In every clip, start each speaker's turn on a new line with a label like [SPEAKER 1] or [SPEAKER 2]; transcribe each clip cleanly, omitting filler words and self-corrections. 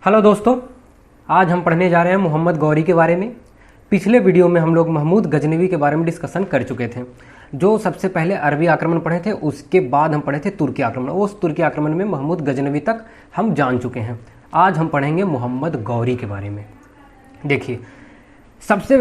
[SPEAKER 1] Hello दोस्तों, आज हम पढ़ने जा रहे हैं मोहम्मद गौरी के बारे में। पिछले वीडियो में हम लोग महमूद गजनवी के बारे में डिस्कशन कर चुके थे। जो सबसे पहले अरबी आक्रमण पढ़े थे, उसके बाद हम पढ़े थे तुर्की आक्रमण। उस तुर्की आक्रमण में महमूद गजनवी तक हम जान चुके हैं। आज हम पढ़ेंगे मोहम्मद गौरी के बारे में। देखिए, सबसे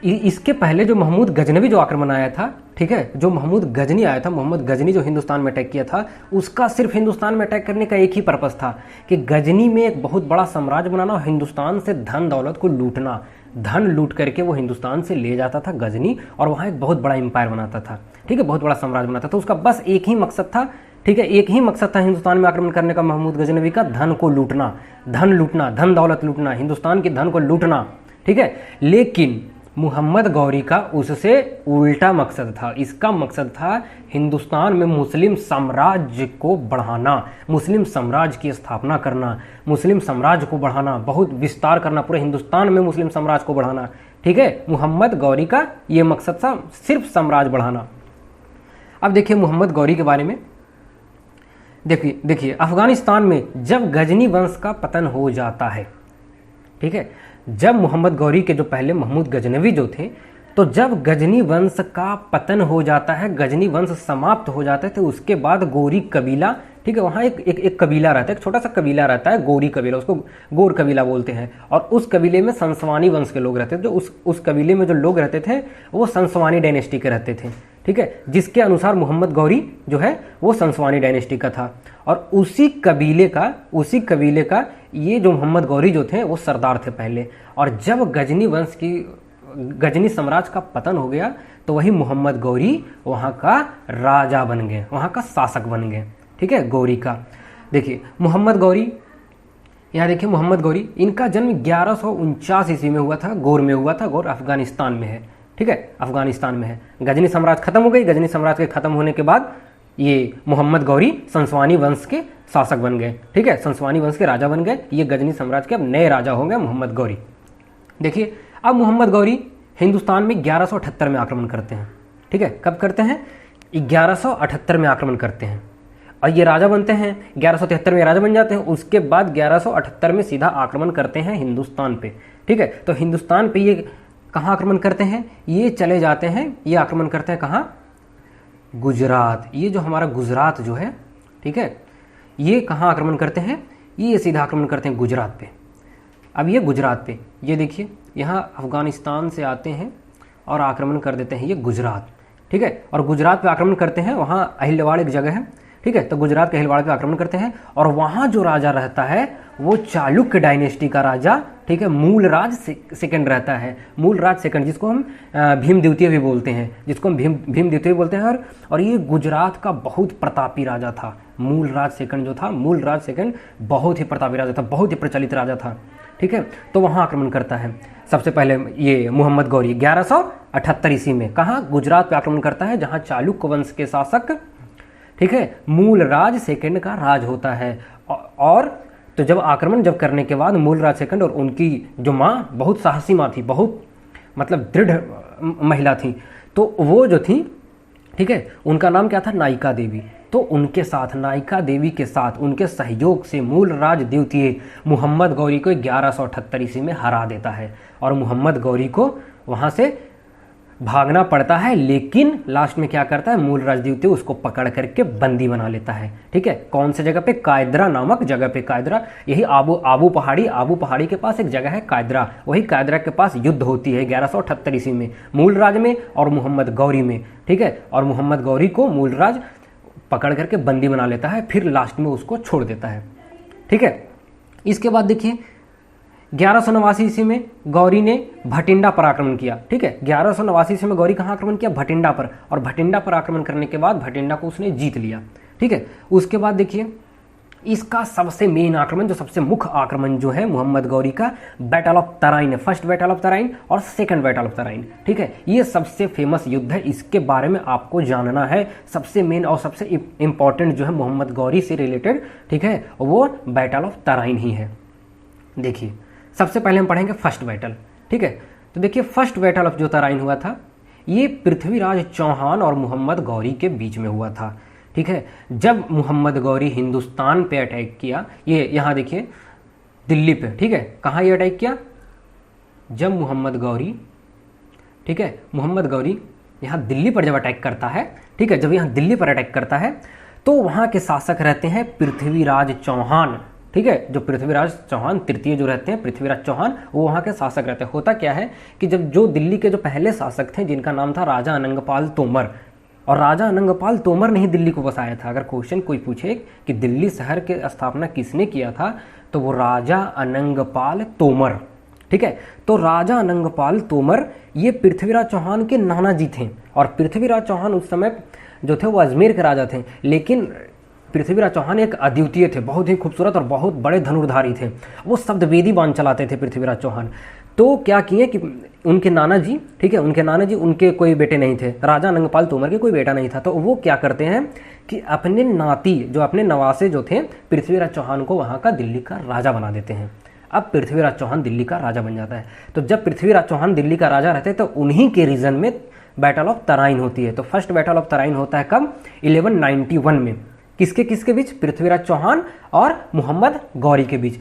[SPEAKER 1] इसके पहले जो महमूद गजनवी जो आक्रमण आया था, ठीक है, जो महमूद गजनी आया था, मोहम्मद गजनी जो हिंदुस्तान में अटैक किया था, उसका सिर्फ हिंदुस्तान में अटैक करने का एक ही पर्पस था कि गजनी में एक बहुत बड़ा साम्राज्य बनाना और हिंदुस्तान से धन दौलत को लूटना। धन लूट करके वो हिंदुस्तान से ले जाता था गजनी, और वहाँ एक बहुत बड़ा एम्पायर बनाता था, ठीक है, बहुत बड़ा साम्राज्य बनाता था। उसका बस एक ही मकसद था, ठीक है, एक ही मकसद था हिंदुस्तान में आक्रमण करने का महमूद गजनवी का, धन को लूटना, धन लूटना, धन दौलत लूटना, हिंदुस्तान के धन को लूटना, ठीक है। लेकिन मोहम्मद गौरी का उससे उल्टा मकसद था। इसका मकसद था हिंदुस्तान में मुस्लिम साम्राज्य को बढ़ाना, मुस्लिम साम्राज्य की स्थापना करना, मुस्लिम साम्राज्य को बढ़ाना, बहुत विस्तार करना, पूरे हिंदुस्तान में मुस्लिम साम्राज्य को बढ़ाना, ठीक है। मोहम्मद गौरी का ये मकसद था, सिर्फ साम्राज्य बढ़ाना। अब देखिए मोहम्मद गौरी के बारे में। देखिए अफगानिस्तान में जब गजनी वंश का पतन हो जाता है, ठीक है, जब मोहम्मद गौरी के जो पहले महमूद गजनवी जो थे, तो जब गजनी वंश का पतन हो जाता है, गजनी वंश समाप्त हो जाता है, तो उसके बाद गोरी कबीला, ठीक है, वहाँ एक कबीला रहता है, एक छोटा सा कबीला रहता है, गोरी कबीला, उसको गोर कबीला बोलते हैं। और उस कबीले में संसवानी वंश के लोग रहते थे। जो उस कबीले में जो लोग रहते थे वो संसवानी डायनेस्टी के रहते थे, ठीक है, जिसके अनुसार मोहम्मद गौरी जो है वो संसवानी डायनेस्टी का था। और उसी कबीले का ये जो मोहम्मद गौरी जो थे वो सरदार थे पहले। और जब गजनी साम्राज्य का पतन हो गया, तो वही मोहम्मद गौरी वहाँ का राजा बन गए, वहाँ का शासक बन गए, ठीक है, गौरी का। देखिए मोहम्मद गौरी, यहाँ देखिए मोहम्मद गौरी, इनका जन्म 1149 ईस्वी में हुआ था, गौर में हुआ था। गौर अफगानिस्तान में है, ठीक है, अफगानिस्तान में है। गजनी साम्राज्य खत्म हो गई। गजनी साम्राज्य के खत्म होने के बाद ये मोहम्मद गौरी संसवानी वंश के शासक बन गए, ठीक है, संसवानी वंश के राजा बन गए। ये गजनी साम्राज्य के अब नए राजा हो गए मोहम्मद गौरी। देखिए अब मोहम्मद गौरी हिंदुस्तान में 1178 में आक्रमण करते हैं, ठीक है। कब करते हैं? 1178 में आक्रमण करते हैं और ये राजा बनते हैं। 1173 में राजा बन जाते हैं। उसके बाद 1178 में सीधा आक्रमण करते हैं हिंदुस्तान पे, ठीक है। तो हिंदुस्तान पे ये कहाँ आक्रमण करते हैं? ये चले जाते हैं, ये आक्रमण करते हैं कहाँ? गुजरात। ये जो हमारा गुजरात जो है, ठीक है, ये कहाँ आक्रमण करते हैं? ये सीधा आक्रमण करते हैं गुजरात पे। अब ये गुजरात पे, ये देखिए यहाँ अफगानिस्तान से आते हैं और आक्रमण कर देते हैं ये गुजरात, ठीक है। और गुजरात पे आक्रमण करते हैं, वहाँ अहिलवाड़ एक जगह है, ठीक है, तो गुजरात के अहिलवाड़ पे आक्रमण करते हैं। और वहाँ जो राजा रहता है वो चालुक्य डायनेस्टी का राजा, ठीक है, मूलराज सेकंड रहता है। मूलराज सेकंड, जिसको हम भीम द्वितीय भी बोलते हैं, जिसको हम भीम द्वितीय बोलते हैं। और ये गुजरात का बहुत प्रतापी राजा था। मूलराज सेकंड जो था, मूलराज सेकंड बहुत ही प्रतापी राजा था, बहुत ही प्रचलित राजा था, ठीक है। तो वहाँ आक्रमण करता है सबसे पहले ये मोहम्मद गौरी 1178 ईस्वी में। कहाँ? गुजरात पे आक्रमण करता है, जहाँ चालुक्य वंश के शासक, ठीक है, मूलराज सेकंड का राज होता है। और तो जब आक्रमण करने के बाद मूलराज सेकंड और उनकी जो माँ बहुत साहसी माँ थी, बहुत मतलब दृढ़ महिला थी, तो वो जो थी, ठीक है, उनका नाम क्या था? नायिका देवी। तो उनके साथ, नायिका देवी के साथ, उनके सहयोग से मूलराज द्वितीय मोहम्मद गौरी को 1178 ईस्वी में हरा देता है। और मोहम्मद गौरी को वहाँ से भागना पड़ता है, लेकिन लास्ट में क्या करता है? मूलराज द्वितीय उसको पकड़ करके बंदी बना लेता है, ठीक है। कौन से जगह पे? कायदरा नामक जगह पे। कायदरा, यही आबू पहाड़ी के पास एक जगह है कायदरा। वही कायदरा के पास युद्ध होती है 1178 ईस्वी में, मूलराज में और मोहम्मद गौरी में, ठीक है। और मोहम्मद गौरी को मूलराज पकड़ करके बंदी बना लेता है, फिर लास्ट में उसको छोड़ देता है, ठीक है। इसके बाद देखिए 1189 ईस्वी में गौरी ने भटिंडा पर आक्रमण किया, ठीक है। 1189 ईस्वी में गौरी कहाँ आक्रमण किया? भटिंडा पर। और भटिंडा पर आक्रमण करने के बाद भटिंडा को उसने जीत लिया, ठीक है। उसके बाद देखिए इसका सबसे मेन आक्रमण, जो सबसे मुख्य आक्रमण जो है मोहम्मद गौरी का, बैटल ऑफ तराइन है। फर्स्ट बैटल ऑफ तराइन और सेकंड बैटल ऑफ तराइन, ठीक है। ये सबसे फेमस युद्ध है, इसके बारे में आपको जानना है। सबसे मेन और सबसे इंपॉर्टेंट जो है मोहम्मद गौरी से रिलेटेड, ठीक है, वो बैटल ऑफ तराइन ही है। देखिए सबसे पहले हम पढ़ेंगे फर्स्ट बैटल, ठीक है। तो देखिए फर्स्ट बैटल ऑफ जो तराइन हुआ था, ये पृथ्वीराज चौहान और मोहम्मद गौरी के बीच में हुआ था, ठीक है। जब मोहम्मद गौरी हिंदुस्तान पे अटैक किया, ये यहाँ देखिए दिल्ली पे, ठीक है। कहाँ ये अटैक किया? जब मोहम्मद गौरी, ठीक है, मोहम्मद गौरी यहाँ दिल्ली पर जब अटैक करता है, ठीक है, जब यहाँ दिल्ली पर अटैक करता है तो वहाँ के शासक रहते हैं पृथ्वीराज चौहान, ठीक है। जो पृथ्वीराज चौहान तृतीय जो रहते हैं, पृथ्वीराज चौहान, वो वहाँ के शासक रहते हैं। होता क्या है कि जब जो दिल्ली के जो पहले शासक थे जिनका नाम था राजा अनंगपाल तोमर, और राजा अनंगपाल तोमर ने ही दिल्ली को बसाया था। अगर क्वेश्चन कोई पूछे कि दिल्ली शहर की स्थापना किसने किया था, तो वो राजा अनंगपाल तोमर, ठीक है। तो राजा अनंगपाल तोमर ये पृथ्वीराज चौहान के नाना जी थे, और पृथ्वीराज चौहान उस समय जो थे वो अजमेर के राजा थे, लेकिन पृथ्वीराज चौहान एक अद्वितीय थे, बहुत ही खूबसूरत और बहुत बड़े धनुर्धारी थे। वो शब्दवेदी बांध चलाते थे पृथ्वीराज चौहान। तो क्या किए कि उनके नाना जी, ठीक है, उनके नाना जी, उनके कोई बेटे नहीं थे, राजा अनंगपाल तोमर के कोई बेटा नहीं था। तो वो क्या करते हैं कि अपने नाती, जो अपने नवासे जो थे पृथ्वीराज चौहान को वहाँ का दिल्ली का राजा बना देते हैं। अब पृथ्वीराज चौहान दिल्ली का राजा बन जाता है। तो जब पृथ्वीराज चौहान दिल्ली का राजा रहते हैं तो उन्हीं के रीजन में बैटल ऑफ तराइन होती है। तो फर्स्ट बैटल ऑफ तराइन होता है कब? 1191 में। किसके किसके बीच? पृथ्वीराज चौहान और मोहम्मद गौरी के बीच।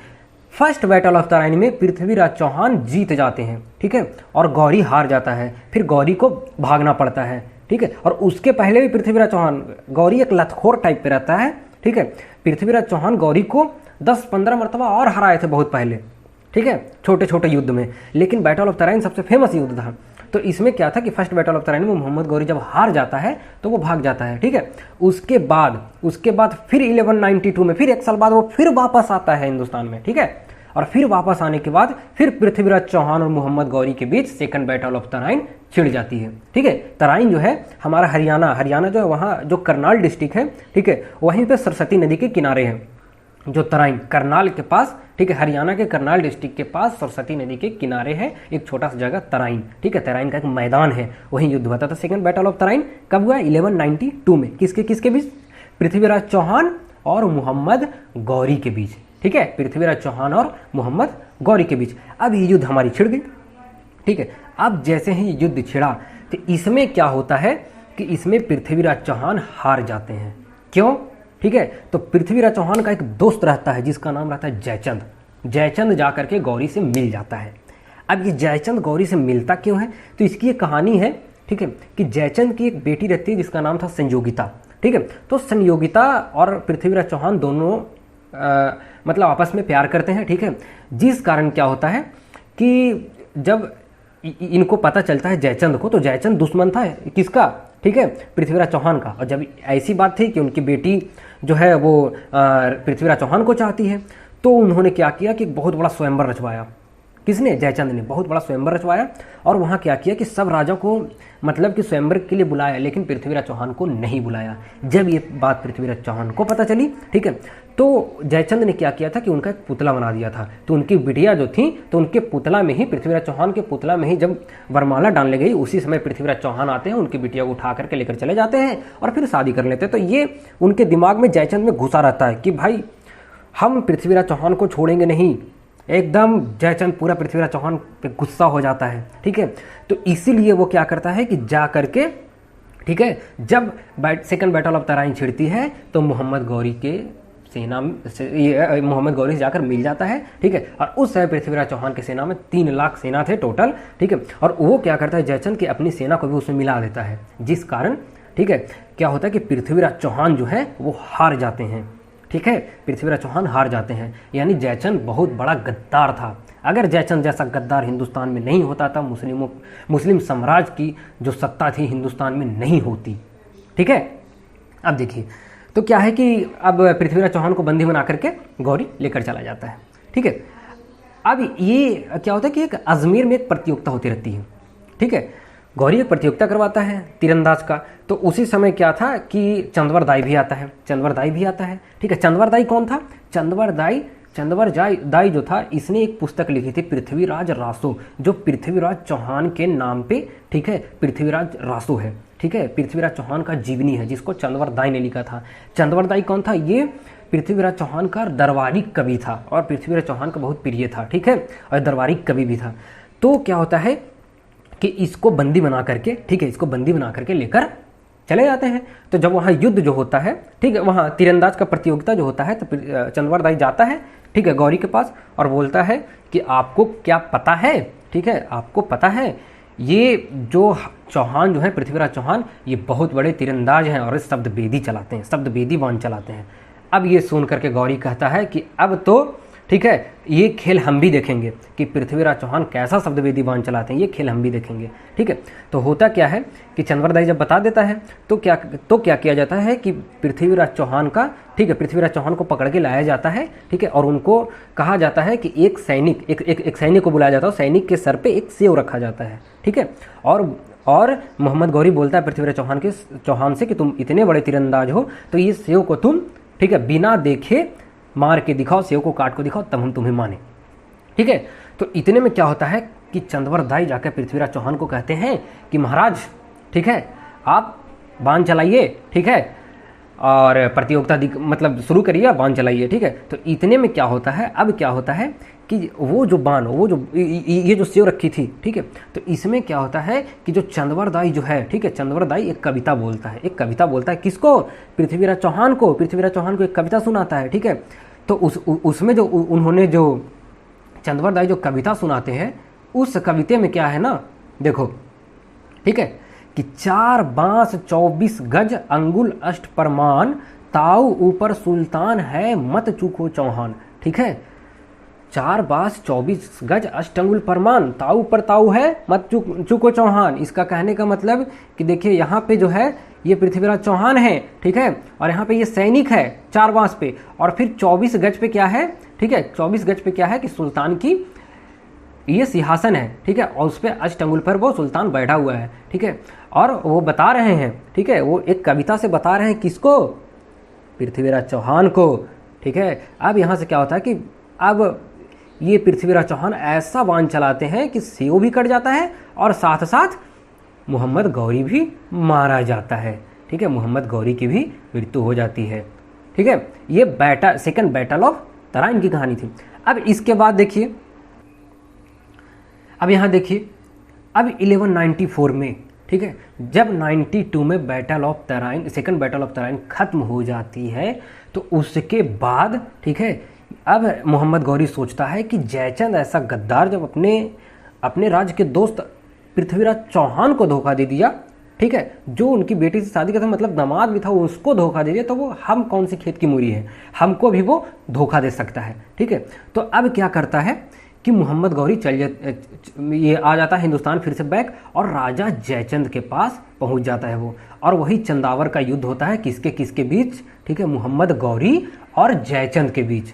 [SPEAKER 1] फर्स्ट बैटल ऑफ तराइन में पृथ्वीराज चौहान जीत जाते हैं, ठीक है, और गौरी हार जाता है। फिर गौरी को भागना पड़ता है, ठीक है। और उसके पहले भी पृथ्वीराज चौहान, गौरी एक लतखोर टाइप पे रहता है, ठीक है। पृथ्वीराज चौहान गौरी को 10-15 मरतबा और हराए थे बहुत पहले, ठीक है, छोटे छोटे युद्ध में। लेकिन बैटल ऑफ तराइन सबसे फेमस युद्ध था। तो इसमें क्या था कि फर्स्ट बैटल ऑफ तराइन में मोहम्मद गौरी जब हार जाता है तो वो भाग जाता है, ठीक है। उसके बाद फिर 1192 में, फिर एक साल बाद वो फिर वापस आता है हिंदुस्तान में, ठीक है। और फिर वापस आने के बाद फिर पृथ्वीराज चौहान और मोहम्मद गौरी के बीच सेकंड बैटल ऑफ तराइन छिड़ जाती है, ठीक है। तराइन जो है हमारा हरियाणा जो है, वहाँ जो करनाल डिस्ट्रिक्ट है, ठीक है, वहीं पे सरस्वती नदी के किनारे है जो तराइन, करनाल के पास, ठीक है, हरियाणा के करनाल डिस्ट्रिक्ट के पास सरस्वती नदी के किनारे है एक छोटा सा जगह तराइन, ठीक है। तराइन का एक मैदान है, वहीं युद्ध हुआ था। तो सेकंड बैटल ऑफ तराइन कब हुआ? 1192 में। किसके किसके बीच? पृथ्वीराज चौहान और मोहम्मद गौरी के बीच, ठीक है, पृथ्वीराज चौहान और मोहम्मद गौरी के बीच। अब ये युद्ध हमारी छिड़ गई, ठीक है। अब जैसे ही युद्ध छिड़ा तो इसमें क्या होता है कि इसमें पृथ्वीराज चौहान हार जाते हैं। क्यों? ठीक है। तो पृथ्वीराज चौहान का एक दोस्त रहता है जिसका नाम रहता है जयचंद। जयचंद जाकर के गौरी से मिल जाता है। अब ये जयचंद गौरी से मिलता क्यों है? तो इसकी एक कहानी है, ठीक है, कि जयचंद की एक बेटी रहती है जिसका नाम था संयोगिता, ठीक है। तो संयोगिता और पृथ्वीराज चौहान दोनों मतलब आपस में प्यार करते हैं, ठीक है। जिस कारण क्या होता है कि जब इनको पता चलता है जयचंद को, तो जयचंद दुश्मन था किसका? ठीक है, पृथ्वीराज चौहान का। और जब ऐसी बात थी कि उनकी बेटी जो है वो पृथ्वीराज चौहान को चाहती है, तो उन्होंने क्या किया कि बहुत बड़ा स्वयंवर रचवाया। किसने? जयचंद ने बहुत बड़ा स्वयंवर रचवाया। और वहाँ क्या किया कि सब राजा को मतलब कि स्वयंवर के लिए बुलाया, लेकिन पृथ्वीराज चौहान को नहीं बुलाया। जब ये बात पृथ्वीराज चौहान को पता चली, ठीक है, तो जयचंद ने क्या किया था कि उनका एक पुतला बना दिया था। तो उनकी बिटिया जो थी, तो उनके पुतला में ही, पृथ्वीराज चौहान के पुतला में ही जब वरमाला डालने गई, उसी समय पृथ्वीराज चौहान आते हैं, उनकी बिटिया को उठा करके लेकर चले जाते हैं और फिर शादी कर लेते हैं। तो ये उनके दिमाग में, जयचंद में घुसा रहता है कि भाई हम पृथ्वीराज चौहान को छोड़ेंगे नहीं। एकदम जयचंद पूरा पृथ्वीराज चौहान पे गुस्सा हो जाता है, ठीक है। तो इसीलिए वो क्या करता है कि जा करके, ठीक है, जब सेकंड बैटल ऑफ तराइन छिड़ती है तो मोहम्मद गौरी के सेना से मोहम्मद गौरी से जाकर मिल जाता है, ठीक है। और उस समय पृथ्वीराज चौहान की सेना में 3 लाख सेना थे टोटल, ठीक है। और वो क्या करता है, जयचंद की अपनी सेना को भी उसमें मिला देता है, जिस कारण, ठीक है, क्या होता है कि पृथ्वीराज चौहान जो है वो हार जाते हैं, ठीक है। पृथ्वीराज चौहान हार जाते हैं, यानी जयचंद बहुत बड़ा गद्दार था। अगर जयचंद जैसा गद्दार हिंदुस्तान में नहीं होता था, मुस्लिम साम्राज्य की जो सत्ता थी हिंदुस्तान में नहीं होती, ठीक है। अब देखिए, तो क्या है कि अब पृथ्वीराज चौहान को बंदी बना करके गौरी लेकर चला जाता है, ठीक है। अब ये क्या होता है कि एक अजमेर में एक प्रतियोगिता होती रहती है, ठीक है। गौरी एक प्रतियोगिता करवाता है तीरंदाज का। तो उसी समय क्या था कि चंदवर दाई भी आता है, ठीक है। चंदवर दाई कौन था? चंदवर दाई जो था, इसने एक पुस्तक लिखी थी पृथ्वीराज रासो, जो पृथ्वीराज चौहान के नाम पे, ठीक है, पृथ्वीराज रासो है, ठीक है। पृथ्वीराज चौहान का जीवनी है जिसको चंदवर दाई ने लिखा था। चंदवर दाई कौन था? ये पृथ्वीराज चौहान का दरबारी कवि था और पृथ्वीराज चौहान का बहुत प्रिय था, ठीक है, और दरबारी कवि भी था। तो क्या होता है कि इसको बंदी बना करके, ठीक है, इसको बंदी बना करके लेकर चले जाते हैं। तो जब वहाँ युद्ध जो होता है, ठीक है, वहाँ तीरंदाज का प्रतियोगिता जो होता है, तो चंद्रवर दाई जाता है, ठीक है, गौरी के पास और बोलता है कि आपको क्या पता है, ठीक है, आपको पता है ये जो चौहान जो है, पृथ्वीराज चौहान, ये बहुत बड़े तीरंदाज हैं और शब्द बेदी चलाते हैं, शब्द बेदी बाण चलाते हैं। अब ये सुन करके गौरी कहता है कि अब तो ठीक है, ये खेल हम भी देखेंगे कि पृथ्वीराज चौहान कैसा शब्दवेदी बाण चलाते हैं, ये खेल हम भी देखेंगे, ठीक है। तो होता क्या है कि चंद्रवर दाई जब बता देता है तो क्या किया जाता है कि पृथ्वीराज चौहान का, ठीक है, पृथ्वीराज चौहान को पकड़ के लाया जाता है, ठीक है, और उनको कहा जाता है कि एक सैनिक को बुलाया जाता है, सैनिक के सर पे एक सेव रखा जाता है, ठीक है। और मोहम्मद गौरी बोलता है पृथ्वीराज चौहान से कि तुम इतने बड़े तीरंदाज हो तो ये सेव को तुम, ठीक है, बिना देखे मार के दिखाओ, सेव को काट को दिखाओ, तब हम तुम्हें माने, ठीक है। तो इतने में क्या होता है कि चंद्रवर दाई जाकर पृथ्वीराज चौहान को कहते हैं कि महाराज, ठीक है, आप बाण चलाइए, ठीक है, और प्रतियोगिता मतलब शुरू करिए, बाण चलाइए, ठीक है। तो इतने में क्या होता है, अब क्या होता है कि वो जो बाण, वो जो ये जो सेव रखी थी, ठीक है, तो इसमें क्या होता है कि जो चंद्रवर दाई जो है, ठीक है, चंद्रवर दाई एक कविता बोलता है, किसको, पृथ्वीराज चौहान को एक कविता सुनाता है, ठीक है। तो उसमें जो उन्होंने जो चंद्रवर दाई जो कविता सुनाते हैं, उस कविते में क्या है ना, देखो, ठीक है, कि 4 बांस 24 गज अंगुल अष्ट परमान, ताऊ ऊपर सुल्तान है मत चूको चौहान, ठीक है। 4 बांस 24 गज अष्टंगुल परमान, ताऊ पर ताऊ है मत चूको चौहान। इसका कहने का मतलब कि देखिए यहाँ पे जो है ये पृथ्वीराज चौहान है, ठीक है, और यहाँ पे ये सैनिक है 4 बांस पे, और फिर 24 गज पे क्या है, ठीक है, 24 गज पे क्या है कि सुल्तान की ये सिंहासन है, ठीक है, और उस पर अष्टंगुल पर वो सुल्तान बैठा हुआ है, ठीक है। और वो बता रहे हैं, ठीक है, वो एक कविता से बता रहे हैं किसको, पृथ्वीराज चौहान को, ठीक है। अब यहाँ से क्या होता है कि अब ये पृथ्वीराज चौहान ऐसा बाण चलाते हैं कि सेव भी कट जाता है और साथ साथ मोहम्मद गौरी भी मारा जाता है, ठीक है, मोहम्मद गौरी की भी मृत्यु हो जाती है, ठीक है। ये सेकंड बैटल ऑफ तराइन की कहानी थी। अब इसके बाद देखिए, अब यहाँ देखिए, अब 1194 में, ठीक है, जब 92 में सेकंड बैटल ऑफ तराइन खत्म हो जाती है, तो उसके बाद, ठीक है, अब मोहम्मद गौरी सोचता है कि जयचंद ऐसा गद्दार जब अपने राज्य के दोस्त पृथ्वीराज चौहान को धोखा दे दिया, ठीक है, जो उनकी बेटी से शादी का था, मतलब दामाद भी था, उसको धोखा दे दिया, तो वो हम कौन सी खेत की मूरी है, हमको भी वो धोखा दे सकता है, ठीक है। तो अब क्या करता है कि मोहम्मद गौरी ये आ जाता है हिंदुस्तान फिर से बैक, और राजा जयचंद के पास पहुंच जाता है वो, और वही चंदावर का युद्ध होता है किसके बीच, ठीक है, मोहम्मद गौरी और जयचंद के बीच।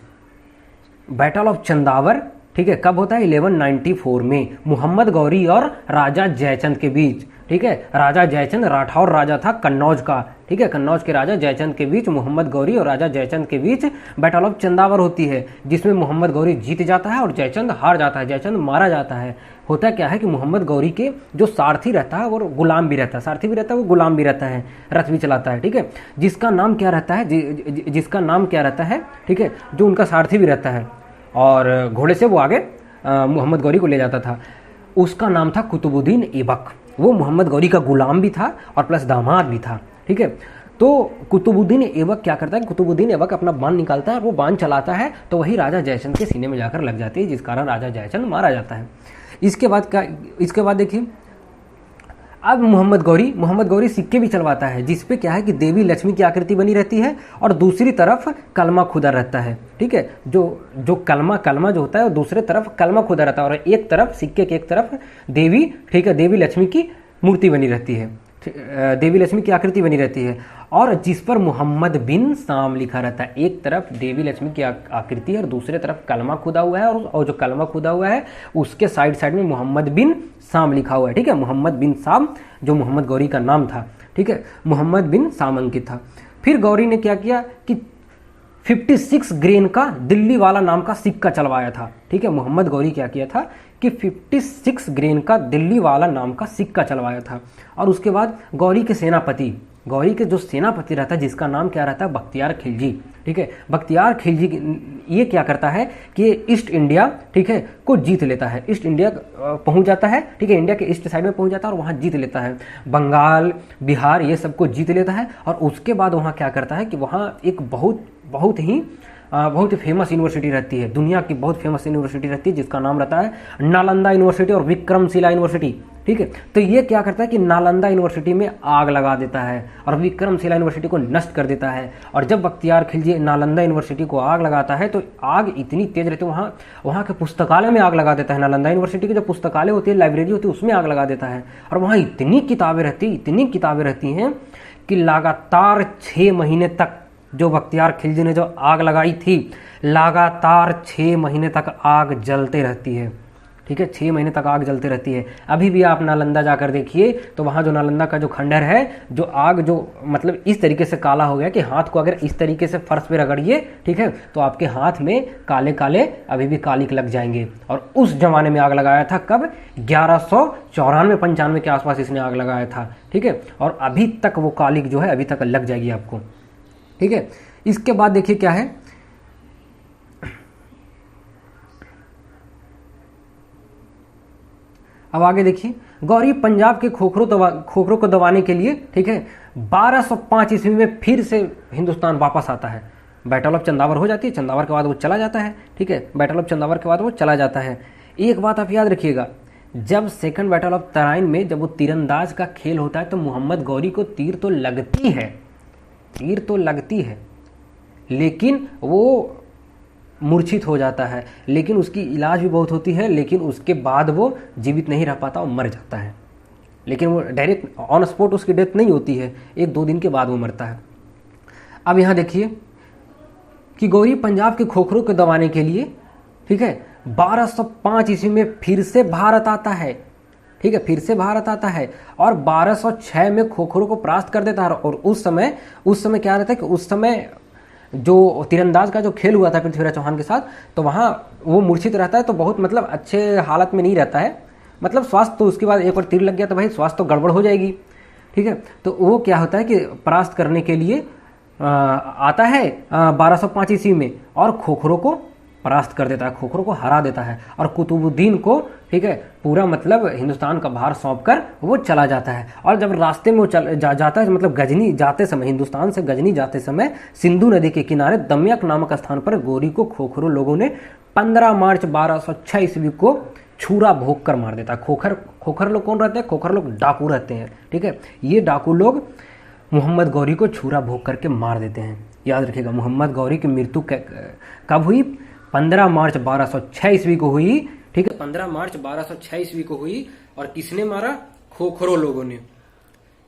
[SPEAKER 1] बैटल ऑफ चंदावर, ठीक है, कब होता है, 1194 में, मोहम्मद गौरी और राजा जयचंद के बीच, ठीक है। राजा जयचंद राठौर राजा था कन्नौज का, ठीक है, कन्नौज के राजा जयचंद के बीच मोहम्मद गौरी और राजा जयचंद के बीच बैटल ऑफ चंदावर होती है, जिसमें मोहम्मद गौरी जीत जाता है और जयचंद हार जाता है, जयचंद मारा जाता है। होता क्या है कि मोहम्मद गौरी के जो सारथी रहता है वो गुलाम भी रहता है, सारथी भी रहता है, वो गुलाम भी रहता है, रथ भी चलाता है, ठीक है, जिसका नाम क्या रहता है, ठीक है, जो उनका सारथी भी रहता है और घोड़े से वो आगे मोहम्मद गौरी को ले जाता था, उसका नाम था कुतुबुद्दीन ऐबक। वो मोहम्मद गौरी का गुलाम भी था और प्लस दामाद भी था, ठीक है। तो कुतुबुद्दीन ऐबक क्या करता है, कुतुबुद्दीन ऐबक अपना बाण निकालता है, वो बाण चलाता है तो वही राजा जयचंद के सीने में जाकर लग जाती है, जिस कारण राजा जयचंद मारा जाता है। इसके बाद देखिए, अब मोहम्मद गौरी सिक्के भी चलवाता है, जिसपे क्या है कि देवी लक्ष्मी की आकृति बनी रहती है और दूसरी तरफ कलमा खुदा रहता है, ठीक है, जो कलमा जो होता है वो दूसरे तरफ कलमा खुदा रहता है, और एक तरफ सिक्के के एक तरफ देवी, ठीक है, देवी लक्ष्मी की मूर्ति बनी रहती है, देवी लक्ष्मी की आकृति बनी रहती है, और जिस पर मोहम्मद बिन साम लिखा रहता है। एक तरफ देवी लक्ष्मी की आकृति है और दूसरे तरफ कलमा खुदा हुआ है, और जो कलमा खुदा हुआ है उसके साइड में मोहम्मद बिन साम लिखा हुआ है, ठीक है, मोहम्मद बिन साम जो मोहम्मद गौरी का नाम था, ठीक है, मोहम्मद बिन साम अंकित था। फिर गौरी ने क्या किया कि 56 ग्रेन का दिल्ली वाला नाम का सिक्का चलवाया था, ठीक है, मोहम्मद गौरी क्या किया था कि 56 ग्रेन का दिल्ली वाला नाम का सिक्का चलवाया था। और उसके बाद गौरी के सेनापति, गौरी के जो सेनापति रहता है जिसका नाम क्या रहता है, बख्तियार खिलजी। ठीक है, बख्तियार खिलजी ये क्या करता है कि ये ईस्ट इंडिया, ठीक है, को जीत लेता है। ईस्ट इंडिया पहुंच जाता है, ठीक है, इंडिया के ईस्ट साइड में पहुंच जाता है और वहां जीत लेता है। बंगाल, बिहार, ये सबको जीत लेता है। और उसके बाद वहां क्या करता है कि वहां एक बहुत ही फेमस यूनिवर्सिटी रहती है, दुनिया की बहुत फेमस यूनिवर्सिटी रहती है जिसका नाम रहता है नालंदा यूनिवर्सिटी और विक्रमशिला यूनिवर्सिटी। ठीक है, तो ये क्या करता है कि नालंदा यूनिवर्सिटी में आग लगा देता है और विक्रमशिला यूनिवर्सिटी को नष्ट कर देता है। और जब बख्तियार खिलजी नालंदा यूनिवर्सिटी को आग लगाता है तो आग इतनी तेज रहती है, वहाँ के पुस्तकालय में आग लगा देता है। नालंदा यूनिवर्सिटी की जो पुस्तकालय होती है, लाइब्रेरी होती है, उसमें आग लगा देता है। और वहाँ इतनी किताबें रहती हैं कि लगातार 6 महीने तक जो बख्तियार खिलजी ने जो आग लगाई थी, लगातार 6 महीने तक आग जलते रहती है। ठीक है, 6 महीने तक आग जलते रहती है। अभी भी आप नालंदा जाकर देखिए तो वहाँ जो नालंदा का जो खंडहर है, जो आग जो मतलब इस तरीके से काला हो गया कि हाथ को अगर इस तरीके से फर्श पे रगड़िए, ठीक है, तो आपके हाथ में काले काले अभी भी कालिक लग जाएंगे। और उस जमाने में आग लगाया था कब, 1194-95 के आसपास इसने आग लगाया था। ठीक है, और अभी तक वो कालिक जो है अभी तक लग जाएगी आपको। ठीक है, इसके बाद देखिए क्या है, अब आगे देखिए, गौरी पंजाब के खोखरों को दबाने के लिए, ठीक है, 1205 ईस्वी में फिर से हिंदुस्तान वापस आता है। बैटल ऑफ चंदावर हो जाती है, चंदावर के बाद वो चला जाता है। ठीक है, बैटल ऑफ चंदावर के बाद वो चला जाता है। एक बात आप याद रखिएगा, जब सेकंड बैटल ऑफ तराइन में जब वो तीरंदाज का खेल होता है तो मोहम्मद गौरी को तीर तो लगती है, लेकिन वो मूर्छित हो जाता है, लेकिन उसकी इलाज भी बहुत होती है, लेकिन उसके बाद वो जीवित नहीं रह पाता और मर जाता है। लेकिन वो डायरेक्ट ऑन स्पॉट उसकी डेथ नहीं होती है, 1-2 दिन के बाद वो मरता है। अब यहाँ देखिए कि गौरी पंजाब के खोखरों को दबाने के लिए, ठीक है, 1205 ईस्वी में फिर से भारत आता है। ठीक है, फिर से भारत आता है और 1206 में खोखरों को परास्त कर देता है। और उस समय क्या रहता है कि उस समय जो तीरंदाज का जो खेल हुआ था पृथ्वीराज चौहान के साथ, तो वहाँ वो मूर्छित रहता है, तो बहुत मतलब अच्छे हालत में नहीं रहता है, मतलब स्वास्थ्य तो उसके बाद एक बार तीर लग गया तो भाई स्वास्थ्य तो गड़बड़ हो जाएगी। ठीक है, तो वो क्या होता है कि परास्त करने के लिए आता है 1205 ईस्वी में और खोखरों को परास्त कर देता है, खोखरों को हरा देता है और कुतुबुद्दीन को, ठीक है, पूरा मतलब हिंदुस्तान का भार सौंप कर वो चला जाता है। और जब रास्ते में वो जाता है, मतलब गजनी जाते समय, हिंदुस्तान से गजनी जाते समय सिंधु नदी के किनारे दम्यक नामक स्थान पर गौरी को खोखरों लोगों ने 15 मार्च 1206 ईस्वी को छुरा भोग कर मार देता है। खोखर लोग कौन रहते हैं, खोखर लोग डाकू रहते हैं। ठीक है, ये डाकू लोग मोहम्मद गौरी को छुरा भोग करके मार देते हैं। याद रखिएगा, मोहम्मद गौरी की मृत्यु कब हुई, 15 मार्च 1206 ईस्वी को हुई। ठीक है, 15 मार्च 1206 ईस्वी को हुई। और किसने मारा, खोखरों लोगों ने।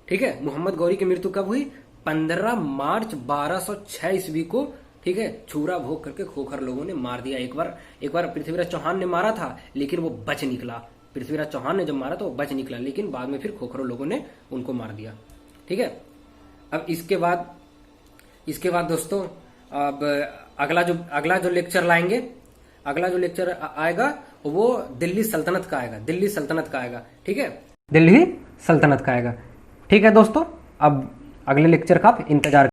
[SPEAKER 1] ठीक है, मोहम्मद गौरी की मृत्यु कब हुई, 15 मार्च 1206 ईस्वी को। ठीक है, छुरा भोग करके खोखर लोगों ने मार दिया। एक बार पृथ्वीराज चौहान ने मारा था, लेकिन वो बच निकला। पृथ्वीराज चौहान ने जब मारा तो वो बच निकला, लेकिन बाद में फिर खोखरों लोगों ने उनको मार दिया। ठीक है, अब इसके बाद दोस्तों, अब अगला जो लेक्चर लाएंगे, अगला जो लेक्चर आएगा वो दिल्ली सल्तनत का आएगा। ठीक है, दिल्ली सल्तनत का आएगा। ठीक है दोस्तों, अब अगले लेक्चर का आप इंतजार